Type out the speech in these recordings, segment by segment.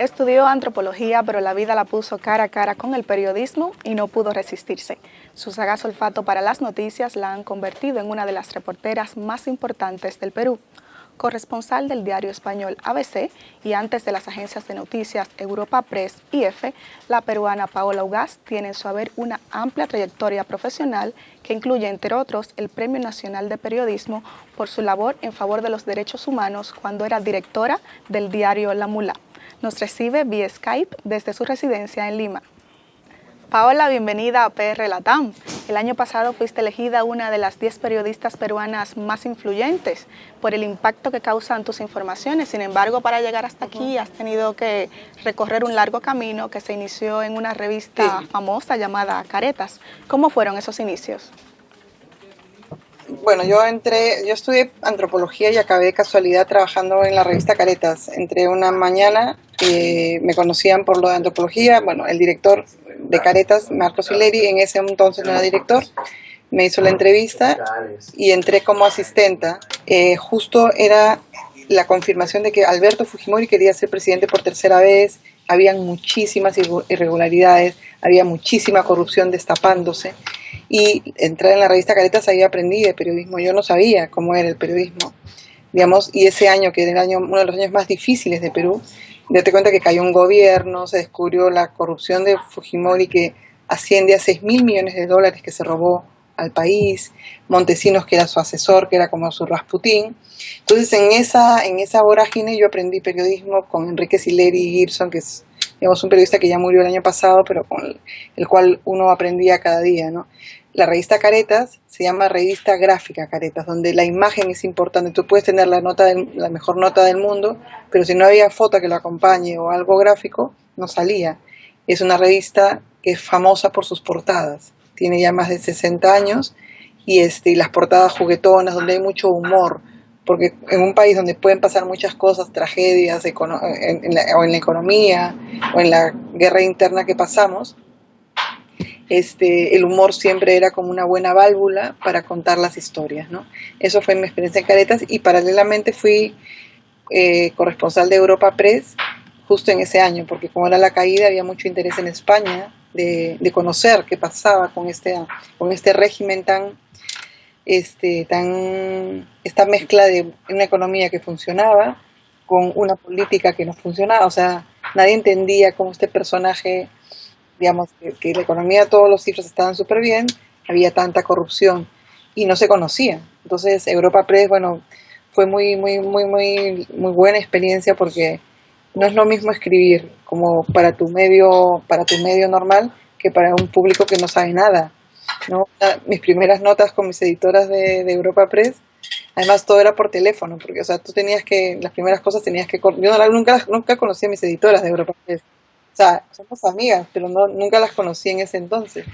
Estudió antropología, pero la vida la puso cara a cara con el periodismo y no pudo resistirse. Su sagaz olfato para las noticias la han convertido en una de las reporteras más importantes del Perú. Corresponsal del diario español ABC y antes de las agencias de noticias Europa Press y EFE, la peruana Paola Ugaz tiene en su haber una amplia trayectoria profesional que incluye, entre otros, el Premio Nacional de Periodismo por su labor en favor de los derechos humanos cuando era directora del diario La Mula. Nos recibe vía Skype desde su residencia en Lima. Paola, bienvenida a PR Latam. El año pasado fuiste elegida una de las 10 periodistas peruanas más influyentes por el impacto que causan tus informaciones. Sin embargo, para llegar hasta aquí has tenido que recorrer un largo camino que se inició en una revista famosa llamada Caretas. ¿Cómo fueron esos inicios? Bueno, yo estudié antropología y acabé de casualidad trabajando en la revista Caretas. Entré una mañana, me conocían por lo de antropología. Bueno, el director de Caretas, Marcos Hileri, en ese entonces no era director, me hizo la entrevista y entré como asistenta. Justo era la confirmación de que Alberto Fujimori quería ser presidente por tercera vez. Habían muchísimas irregularidades, había muchísima corrupción destapándose. Y entrar en la revista Caretas, ahí aprendí de periodismo. Yo no sabía cómo era el periodismo, digamos, y ese año, que era uno de los años más difíciles de Perú, date cuenta que cayó un gobierno, se descubrió la corrupción de Fujimori que asciende a $6.000 millones que se robó al país, Montesinos, que era su asesor, que era como su Rasputín. Entonces en esa vorágine yo aprendí periodismo con Enrique Sileri Gibson, que es, digamos, un periodista que ya murió el año pasado, pero con el cual uno aprendía cada día, ¿no? La revista Caretas se llama Revista Gráfica Caretas, donde la imagen es importante. Tú puedes tener la mejor nota del mundo, pero si no había foto que lo acompañe o algo gráfico, no salía. Es una revista que es famosa por sus portadas. Tiene ya más de 60 años y las portadas juguetonas, donde hay mucho humor, porque en un país donde pueden pasar muchas cosas, tragedias o en la economía o en la guerra interna que pasamos, el humor siempre era como una buena válvula para contar las historias, ¿no? Eso fue mi experiencia en Caretas y paralelamente fui corresponsal de Europa Press justo en ese año, porque como era la caída había mucho interés en España de conocer qué pasaba con este régimen esta mezcla de una economía que funcionaba con una política que no funcionaba. O sea, nadie entendía cómo este personaje, digamos, que la economía, todos los cifras estaban súper bien, había tanta corrupción y no se conocía. Entonces Europa Press, bueno, fue muy buena experiencia, porque no es lo mismo escribir como para tu medio normal que para un público que no sabe nada, ¿no? Mis primeras notas con mis editoras de Europa Press, además todo era por teléfono, porque, o sea, las primeras cosas yo nunca conocí a mis editoras de Europa Press. O sea, somos amigas, pero nunca las conocí en ese entonces.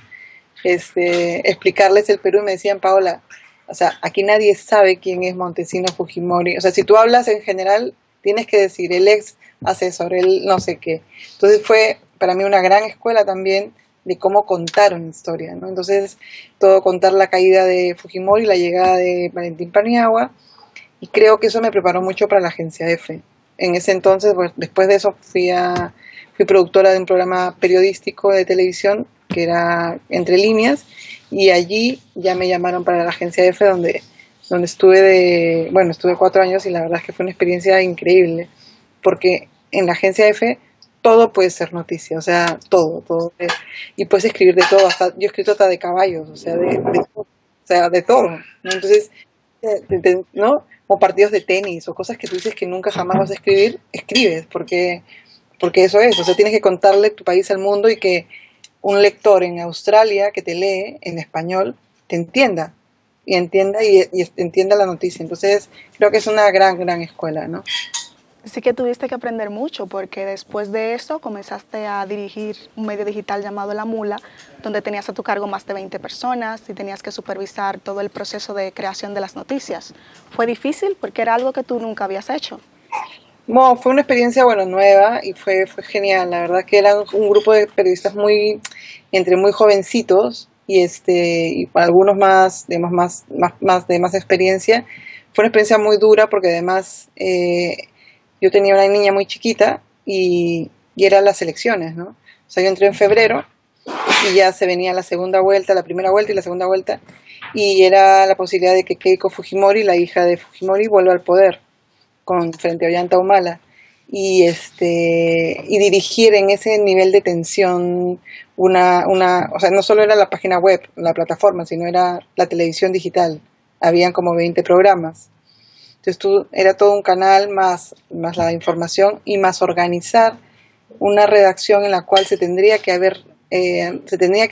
Explicarles el Perú y me decían: Paola, o sea, aquí nadie sabe quién es Montesinos Fujimori. O sea, si tú hablas en general, tienes que decir el ex asesor, el no sé qué. Entonces fue para mí una gran escuela también de cómo contar una historia, ¿no? Entonces, contar la caída de Fujimori, la llegada de Valentín Paniagua, y creo que eso me preparó mucho para la agencia EFE. En ese entonces, pues, después de eso fui productora de un programa periodístico de televisión que era Entre Líneas, y allí ya me llamaron para la agencia EFE, donde estuve 4 años, y la verdad es que fue una experiencia increíble, porque en la agencia EFE todo puede ser noticia, o sea, todo, y puedes escribir de todo, yo he escrito hasta de caballos, o sea, de todo, ¿no? Entonces, ¿no? O partidos de tenis o cosas que tú dices que nunca jamás vas a escribir, escribes, porque eso es, o sea, tienes que contarle tu país al mundo y que un lector en Australia que te lee en español te entienda y entienda la noticia. Entonces, creo que es una gran escuela, ¿no? Sí que tuviste que aprender mucho, porque después de eso comenzaste a dirigir un medio digital llamado La Mula, donde tenías a tu cargo más de 20 personas y tenías que supervisar todo el proceso de creación de las noticias. ¿Fue difícil porque era algo que tú nunca habías hecho? No, fue una experiencia, bueno, nueva, y fue genial. La verdad que eran un grupo de periodistas muy jovencitos y para algunos más, digamos, de más experiencia. Fue una experiencia muy dura porque además yo tenía una niña muy chiquita y y eran las elecciones, ¿no? O sea, yo entré en febrero y ya se venía la segunda vuelta, la primera vuelta y la segunda vuelta, y era la posibilidad de que Keiko Fujimori, la hija de Fujimori, vuelva al poder frente a Ollanta Humala y dirigir en ese nivel de tensión o sea, no solo era la página web, la plataforma, sino era la televisión digital. Habían como 20 programas. Entonces era todo un canal más la información y más organizar una redacción en la cual se tendría que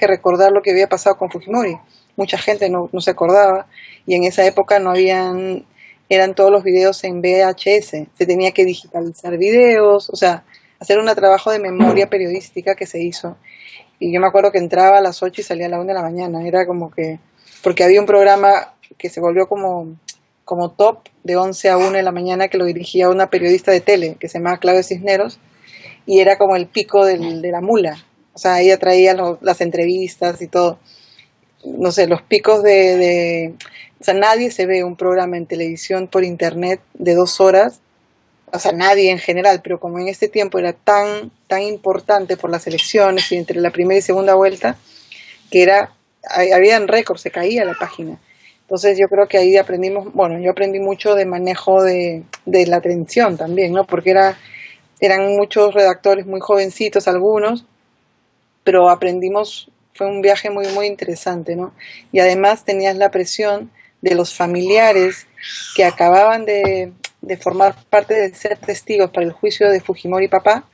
recordar lo que había pasado con Fujimori. Mucha gente no se acordaba y en esa época eran todos los videos en VHS, se tenía que digitalizar videos, o sea, hacer un trabajo de memoria periodística que se hizo. Y yo me acuerdo que entraba a las 8 y salía a la 1 de la mañana, era como que, porque había un programa que se volvió como top de 11 a 1 de la mañana que lo dirigía una periodista de tele que se llamaba Claudia Cisneros y era como el pico de la mula, o sea, ella traía las entrevistas y todo, no sé, los picos o sea, nadie se ve un programa en televisión por internet de 2 horas, o sea, nadie en general, pero como en este tiempo era tan importante por las elecciones y entre la primera y segunda vuelta, que habían récords, se caía la página. Entonces yo creo que ahí aprendimos, bueno, yo aprendí mucho de manejo de la atención también, ¿no? Porque eran muchos redactores muy jovencitos algunos, pero fue un viaje muy, muy interesante, ¿no? Y además tenías la presión de los familiares que acababan de formar parte de ser testigos para el juicio de Fujimori papá,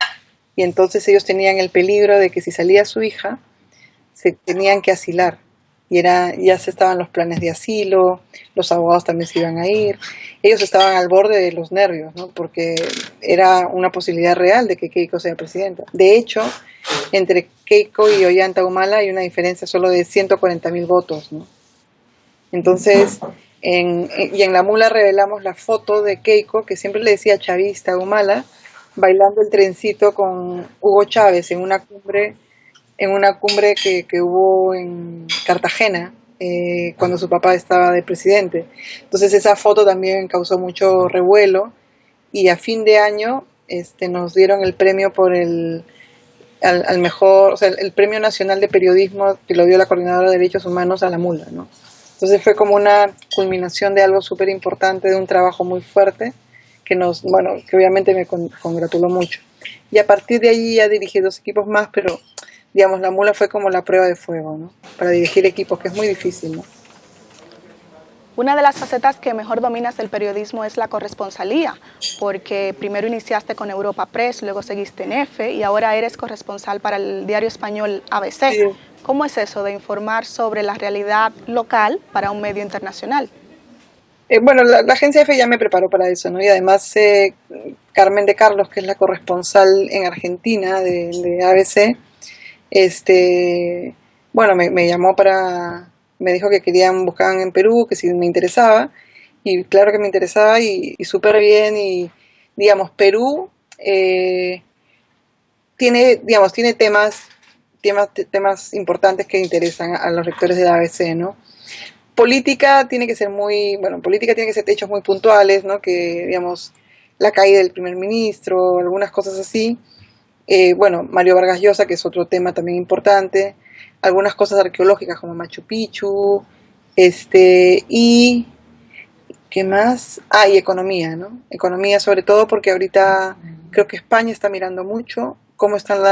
y entonces ellos tenían el peligro de que si salía su hija, se tenían que asilar. Y ya se estaban los planes de asilo, los abogados también se iban a ir. Ellos estaban al borde de los nervios, ¿no? Porque era una posibilidad real de que Keiko sea presidenta. De hecho, entre Keiko y Ollanta Humala hay una diferencia solo de 140.000 votos, ¿no? Entonces, y en La Mula revelamos la foto de Keiko, que siempre le decía chavista a Humala, bailando el trencito con Hugo Chávez en una cumbre que hubo en Cartagena, cuando su papá estaba de presidente. Entonces esa foto también causó mucho revuelo y a fin de año nos dieron el premio al mejor, o sea, el Premio Nacional de Periodismo que lo dio la Coordinadora de Derechos Humanos a La Mula, ¿no? Entonces fue como una culminación de algo súper importante, de un trabajo muy fuerte que obviamente me congratuló mucho. Y a partir de allí ya dirigí 2 equipos más, pero digamos, La Mula fue como la prueba de fuego, ¿no? Para dirigir equipos, que es muy difícil, ¿no? Una de las facetas que mejor dominas del periodismo es la corresponsalía, porque primero iniciaste con Europa Press, luego seguiste en EFE y ahora eres corresponsal para el diario español ABC. Sí. ¿Cómo es eso de informar sobre la realidad local para un medio internacional? Bueno, la agencia EFE ya me preparó para eso, ¿no? Y además Carmen de Carlos, que es la corresponsal en Argentina de ABC, bueno, me llamó me dijo que buscaban en Perú, que si me interesaba, y claro que me interesaba y súper bien, y digamos, Perú tiene temas importantes que interesan a los lectores de la ABC, ¿no? Política tiene que ser hechos muy puntuales, ¿no? Que, digamos, la caída del primer ministro, algunas cosas así. Mario Vargas Llosa, que es otro tema también importante, algunas cosas arqueológicas como Machu Picchu, y ¿qué más? Y economía, ¿no? Economía sobre todo porque ahorita creo que España está mirando mucho cómo están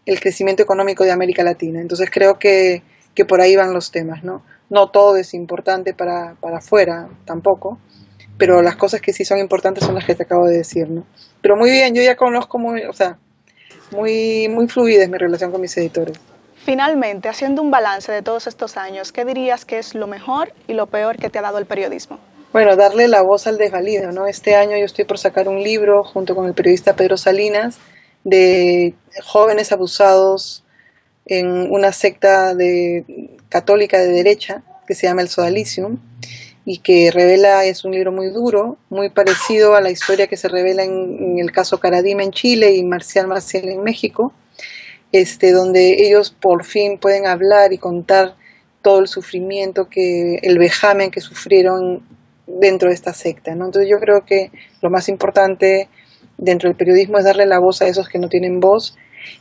el crecimiento económico de América Latina, entonces creo que por ahí van los temas, ¿no? No todo es importante para afuera tampoco, pero las cosas que sí son importantes son las que te acabo de decir, ¿no? Pero muy bien, yo ya conozco muy, muy fluida es mi relación con mis editores. Finalmente, haciendo un balance de todos estos años, ¿qué dirías que es lo mejor y lo peor que te ha dado el periodismo? Bueno, darle la voz al desvalido, ¿no? Este año yo estoy por sacar un libro junto con el periodista Pedro Salinas de jóvenes abusados en una secta católica de derecha que se llama el Sodalicium y que es un libro muy duro, muy parecido a la historia que se revela en el caso Caradima en Chile y Marcial Maciel en México, donde ellos por fin pueden hablar y contar todo el sufrimiento, el vejamen que sufrieron dentro de esta secta, ¿no? Entonces yo creo que lo más importante dentro del periodismo es darle la voz a esos que no tienen voz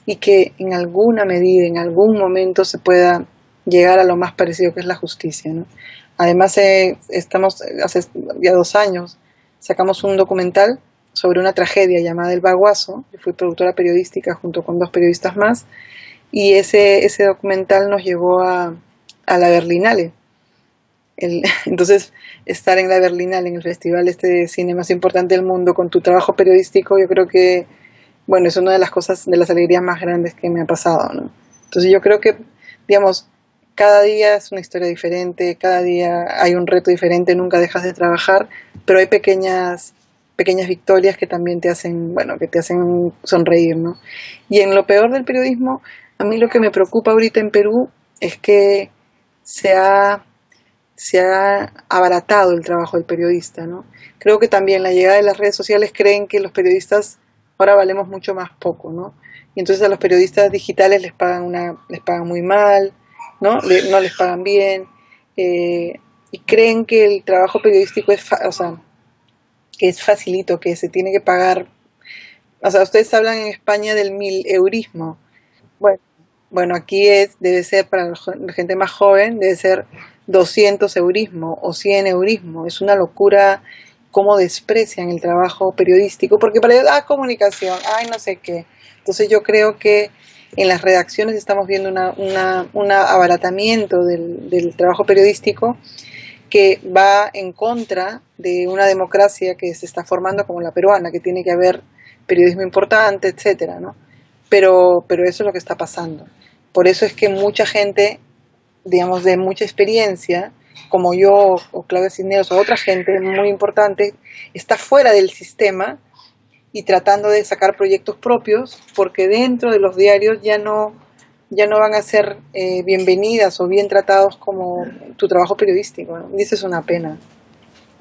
y que en alguna medida, en algún momento se pueda llegar a lo más parecido que es la justicia, ¿no? Además, hace ya 2 años, sacamos un documental sobre una tragedia llamada El Baguazo. Yo fui productora periodística junto con 2 periodistas más, y ese documental nos llevó a la Berlinale. Entonces, estar en la Berlinale, en el festival de cine más importante del mundo, con tu trabajo periodístico, yo creo que, bueno, es una de las cosas, de las alegrías más grandes que me ha pasado, ¿no? Entonces yo creo que, digamos, cada día es una historia diferente, cada día hay un reto diferente, nunca dejas de trabajar, pero hay pequeñas victorias que también te hacen, bueno, que te hacen sonreír, ¿no? Y en lo peor del periodismo, a mí lo que me preocupa ahorita en Perú es que se ha abaratado el trabajo del periodista, ¿no? Creo que también la llegada de las redes sociales creen que los periodistas ahora valemos mucho más poco, ¿no? Y entonces a los periodistas digitales les pagan muy mal, ¿no? No les pagan bien, y creen que el trabajo periodístico que es facilito, que se tiene que pagar. O sea, ustedes hablan en España del 1000eurismo. Bueno, bueno, aquí debe ser para la gente más joven, debe ser 200 eurismo o 100 eurismo. Es una locura cómo desprecian el trabajo periodístico, porque para ellos, comunicación, no sé qué. Entonces yo creo que en las redacciones estamos viendo un abaratamiento del trabajo periodístico que va en contra de una democracia que se está formando como la peruana, que tiene que haber periodismo importante, etcétera, ¿no? Pero eso es lo que está pasando. Por eso es que mucha gente, digamos, de mucha experiencia, como yo o Claudia Cisneros o otra gente muy importante, está fuera del sistema y tratando de sacar proyectos propios, porque dentro de los diarios ya no van a ser bienvenidas o bien tratados como tu trabajo periodístico, ¿no? Y eso es una pena,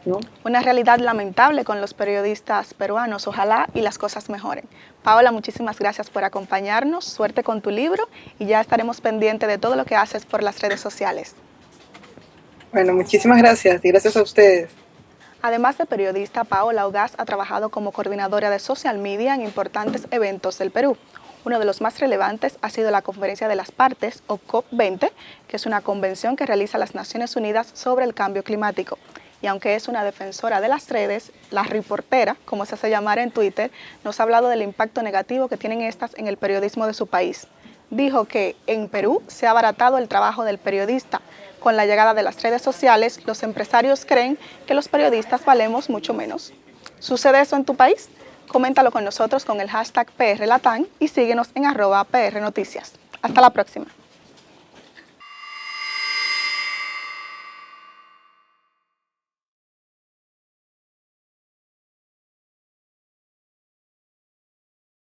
¿no? Una realidad lamentable con los periodistas peruanos. Ojalá y las cosas mejoren. Paola, muchísimas gracias por acompañarnos. Suerte con tu libro y ya estaremos pendientes de todo lo que haces por las redes sociales. Bueno, muchísimas gracias y gracias a ustedes. Además de periodista, Paola Ugaz ha trabajado como coordinadora de social media en importantes eventos del Perú. Uno de los más relevantes ha sido la Conferencia de las Partes, o COP20, que es una convención que realiza las Naciones Unidas sobre el cambio climático. Y aunque es una defensora de las redes, la reportera, como se hace llamar en Twitter, nos ha hablado del impacto negativo que tienen estas en el periodismo de su país. Dijo que en Perú se ha abaratado el trabajo del periodista. Con la llegada de las redes sociales, los empresarios creen que los periodistas valemos mucho menos. ¿Sucede eso en tu país? Coméntalo con nosotros con el hashtag PRLatán y síguenos en @PRNoticias. Hasta la próxima.